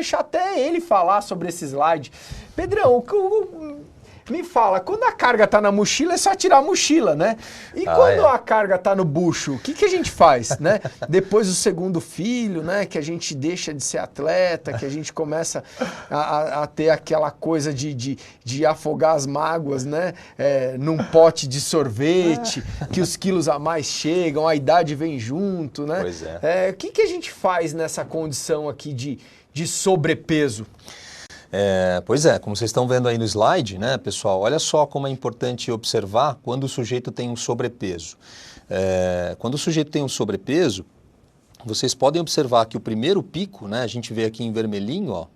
deixar até ele falar sobre esse slide. Pedrão, me fala, quando a carga tá na mochila, é só tirar a mochila, né? E quando a carga tá no bucho, o que a gente faz, né? Depois do segundo filho, né? Que a gente deixa de ser atleta, que a gente começa a ter aquela coisa de afogar as mágoas, né? Num pote de sorvete, que os quilos a mais chegam, a idade vem junto, né? Pois é. O que a gente faz nessa condição aqui de sobrepeso? Pois é, como vocês estão vendo aí no slide, né, pessoal, olha só como é importante observar quando o sujeito tem um sobrepeso. Quando o sujeito tem um sobrepeso, vocês podem observar que o primeiro pico, né, a gente vê aqui em vermelhinho, ó,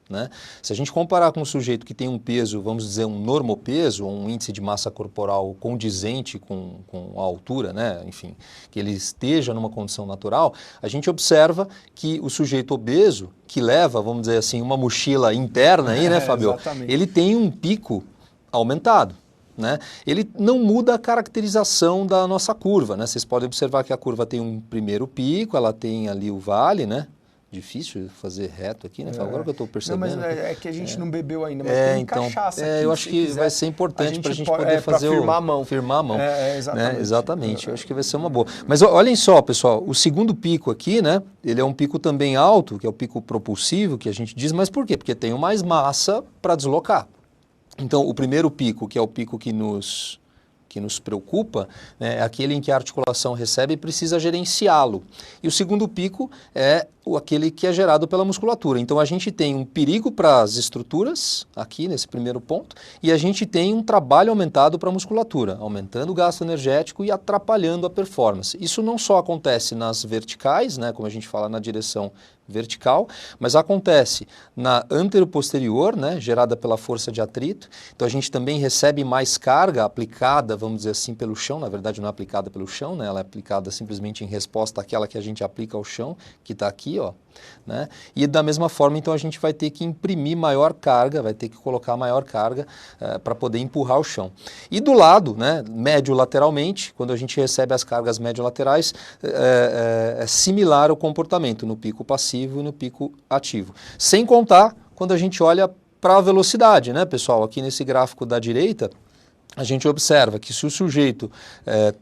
né? Se a gente comparar com um sujeito que tem um peso, vamos dizer, um normopeso, um índice de massa corporal condizente com a altura, né? Enfim, que ele esteja numa condição natural, a gente observa que o sujeito obeso, que leva, vamos dizer assim, uma mochila interna aí, né, Fábio? Exatamente. Ele tem um pico aumentado. Né? Ele não muda a caracterização da nossa curva, né? Vocês podem observar que a curva tem um primeiro pico, ela tem ali o vale, né? Difícil fazer reto aqui, né? Agora que eu estou percebendo. Não, mas é que a gente não bebeu ainda, mas tem cachaça aqui. Eu acho que vai ser importante para a gente poder fazer firmar a mão. Firmar a mão. Exatamente. Né? Exatamente. Eu acho que vai ser uma boa. Mas olhem só, pessoal, o segundo pico aqui, né? Ele é um pico também alto, que é o pico propulsivo, que a gente diz, mas por quê? Porque tem mais massa para deslocar. Então, o primeiro pico, que é o pico que nos preocupa, né, é aquele em que a articulação recebe e precisa gerenciá-lo. E o segundo pico é aquele que é gerado pela musculatura. Então a gente tem um perigo para as estruturas, aqui nesse primeiro ponto, e a gente tem um trabalho aumentado para a musculatura, aumentando o gasto energético e atrapalhando a performance. Isso não só acontece nas verticais, né, como a gente fala na direção vertical, mas acontece na anteroposterior, né, gerada pela força de atrito. Então a gente também recebe mais carga aplicada, vamos dizer assim, pelo chão. Na verdade não é aplicada pelo chão, né, ela é aplicada simplesmente em resposta àquela que a gente aplica ao chão, que está aqui, ó, né? E da mesma forma, então a gente vai ter que imprimir maior carga, vai ter que colocar maior carga para poder empurrar o chão. E do lado, né, médio lateralmente, quando a gente recebe as cargas médio-laterais, é similar o comportamento no pico passivo e no pico ativo. Sem contar quando a gente olha para a velocidade, né, pessoal? Aqui nesse gráfico da direita, a gente observa que se o sujeito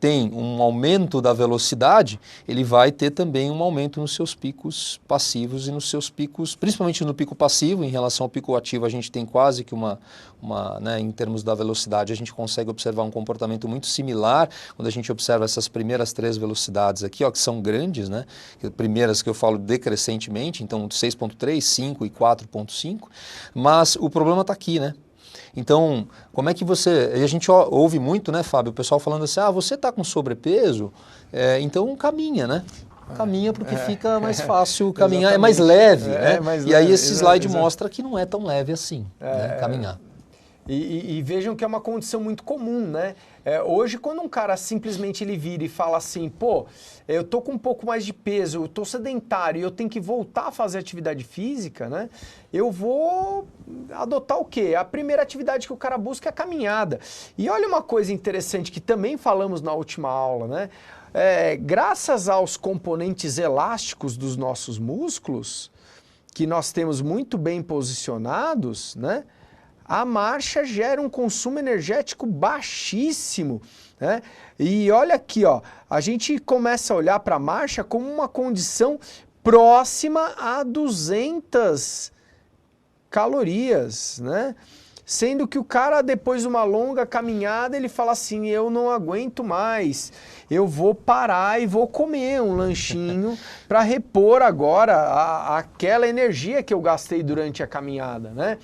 tem um aumento da velocidade, ele vai ter também um aumento nos seus picos passivos e nos seus picos, principalmente no pico passivo. Em relação ao pico ativo, a gente tem quase que né, em termos da velocidade, a gente consegue observar um comportamento muito similar quando a gente observa essas primeiras 3 velocidades aqui, ó, que são grandes, né? Primeiras que eu falo decrescentemente, então 6.3, 5 e 4.5, mas o problema está aqui, né? Então, como é que você... E a gente ouve muito, né, Fábio, o pessoal falando assim, você está com sobrepeso, então caminha, né? Caminha porque fica mais fácil caminhar, é mais leve, né? E aí esse slide mostra que não é tão leve assim, né, caminhar. E vejam que é uma condição muito comum, né? Hoje, quando um cara simplesmente ele vira e fala assim, pô, eu tô com um pouco mais de peso, eu tô sedentário e eu tenho que voltar a fazer atividade física, né? Eu vou adotar o quê? A primeira atividade que o cara busca é a caminhada. E olha uma coisa interessante que também falamos na última aula, né? Graças aos componentes elásticos dos nossos músculos, que nós temos muito bem posicionados, né? A marcha gera um consumo energético baixíssimo, né? E olha aqui, ó, a gente começa a olhar para a marcha como uma condição próxima a 200 calorias, né? Sendo que o cara, depois de uma longa caminhada, ele fala assim, eu não aguento mais, eu vou parar e vou comer um lanchinho para repor agora aquela energia que eu gastei durante a caminhada, né?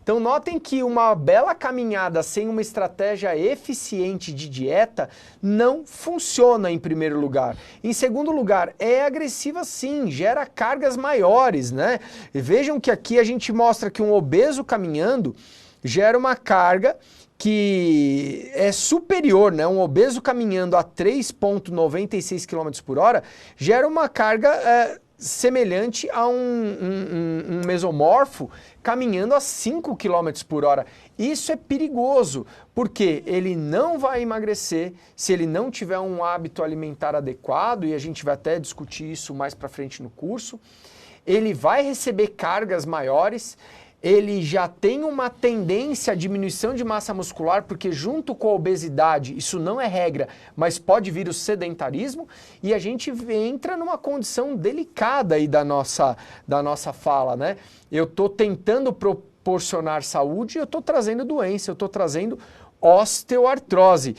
Então notem que uma bela caminhada sem uma estratégia eficiente de dieta não funciona em primeiro lugar. Em segundo lugar, é agressiva sim, gera cargas maiores, né? E vejam que aqui a gente mostra que um obeso caminhando gera uma carga que é superior, né? Um obeso caminhando a 3,96 km por hora gera uma carga semelhante a um mesomorfo caminhando a 5 km por hora. Isso é perigoso, porque ele não vai emagrecer se ele não tiver um hábito alimentar adequado, e a gente vai até discutir isso mais para frente no curso. ele vai receber cargas maiores, ele já tem uma tendência à diminuição de massa muscular, porque junto com a obesidade, isso não é regra, mas pode vir o sedentarismo, e a gente entra numa condição delicada aí da nossa fala, né? Eu estou tentando proporcionar saúde e eu estou trazendo doença, eu estou trazendo osteoartrose.